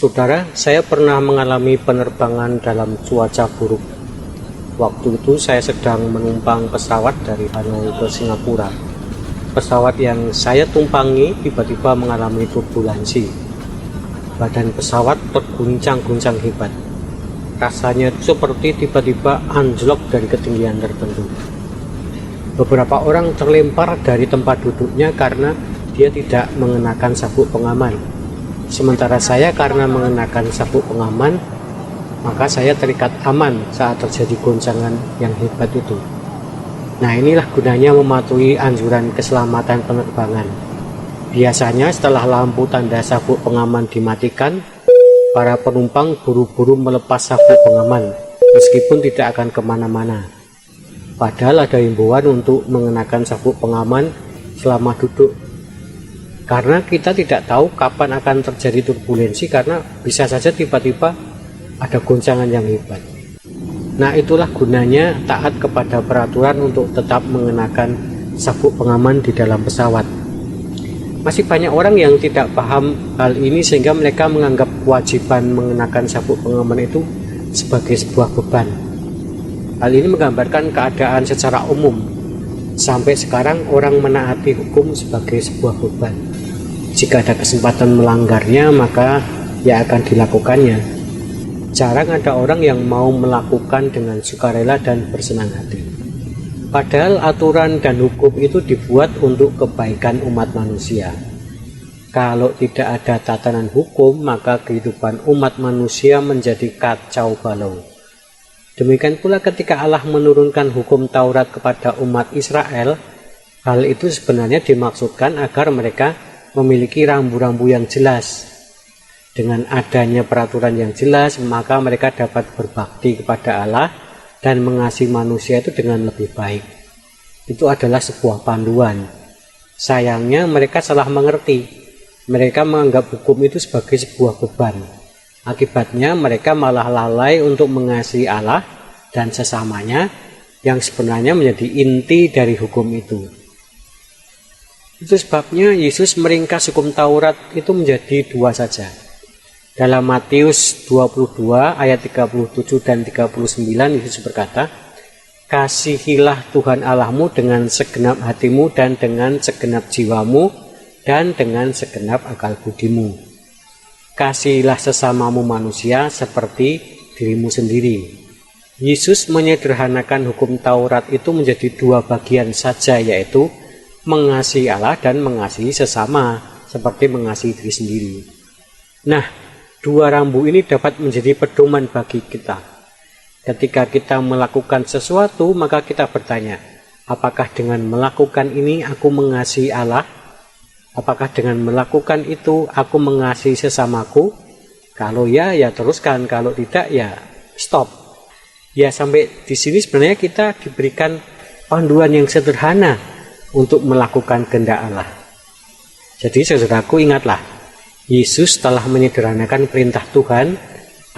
Saudara, saya pernah mengalami penerbangan dalam cuaca buruk. Waktu itu saya sedang menumpang pesawat dari Hanoi ke Singapura. Pesawat yang saya tumpangi tiba-tiba mengalami turbulensi. Badan pesawat terguncang-guncang hebat. Rasanya seperti tiba-tiba anjlok dari ketinggian tertentu. Beberapa orang terlempar dari tempat duduknya karena dia tidak mengenakan sabuk pengaman. Sementara saya karena mengenakan sabuk pengaman, maka saya terikat aman saat terjadi goncangan yang hebat itu. Nah, inilah gunanya mematuhi anjuran keselamatan penerbangan. Biasanya setelah lampu tanda sabuk pengaman dimatikan, para penumpang buru-buru melepas sabuk pengaman, meskipun tidak akan kemana-mana. Padahal ada himbauan untuk mengenakan sabuk pengaman selama duduk. Karena kita tidak tahu kapan akan terjadi turbulensi, karena bisa saja tiba-tiba ada goncangan yang hebat. Nah, itulah gunanya taat kepada peraturan untuk tetap mengenakan sabuk pengaman di dalam pesawat. Masih banyak orang yang tidak paham hal ini sehingga mereka menganggap kewajiban mengenakan sabuk pengaman itu sebagai sebuah beban. Hal ini menggambarkan keadaan secara umum. Sampai sekarang orang menaati hukum sebagai sebuah beban. Jika ada kesempatan melanggarnya, maka ya akan dilakukannya. Jarang ada orang yang mau melakukan dengan sukarela dan bersenang hati. Padahal aturan dan hukum itu dibuat untuk kebaikan umat manusia. Kalau tidak ada tatanan hukum, maka kehidupan umat manusia menjadi kacau balau. Demikian pula ketika Allah menurunkan hukum Taurat kepada umat Israel, hal itu sebenarnya dimaksudkan agar mereka memiliki rambu-rambu yang jelas. Dengan adanya peraturan yang jelas, maka mereka dapat berbakti kepada Allah dan mengasihi manusia itu dengan lebih baik. Itu adalah sebuah panduan. Sayangnya mereka salah mengerti. Mereka menganggap hukum itu sebagai sebuah beban. Akibatnya mereka malah lalai untuk mengasihi Allah dan sesamanya, yang sebenarnya menjadi inti dari hukum itu. Itu sebabnya Yesus meringkas hukum Taurat itu menjadi dua saja. Dalam Matius 22 ayat 37 dan 39, Yesus berkata, "Kasihilah Tuhan Allahmu dengan segenap hatimu dan dengan segenap jiwamu dan dengan segenap akal budimu. Kasihilah sesamamu manusia seperti dirimu sendiri." Yesus menyederhanakan hukum Taurat itu menjadi dua bagian saja, yaitu mengasihi Allah dan mengasihi sesama seperti mengasihi diri sendiri. Nah, dua rambu ini dapat menjadi pedoman bagi kita. Ketika kita melakukan sesuatu, maka kita bertanya, apakah dengan melakukan ini aku mengasihi Allah? Apakah dengan melakukan itu aku mengasihi sesamaku? Kalau ya, ya teruskan. Kalau tidak, ya stop. Ya, sampai di sini sebenarnya kita diberikan panduan yang sederhana untuk melakukan kehendak Allah. Jadi saudaraku, ingatlah, Yesus telah menyederhanakan perintah Tuhan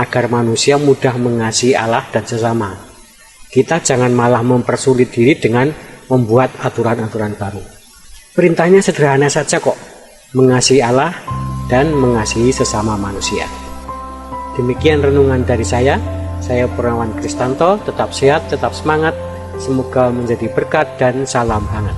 agar manusia mudah mengasihi Allah dan sesama. Kita jangan malah mempersulit diri dengan membuat aturan-aturan baru. Perintahnya sederhana saja kok, mengasihi Allah dan mengasihi sesama manusia. Demikian renungan dari saya Purnawan Kristanto. Tetap sehat, tetap semangat. Semoga menjadi berkat dan salam hangat.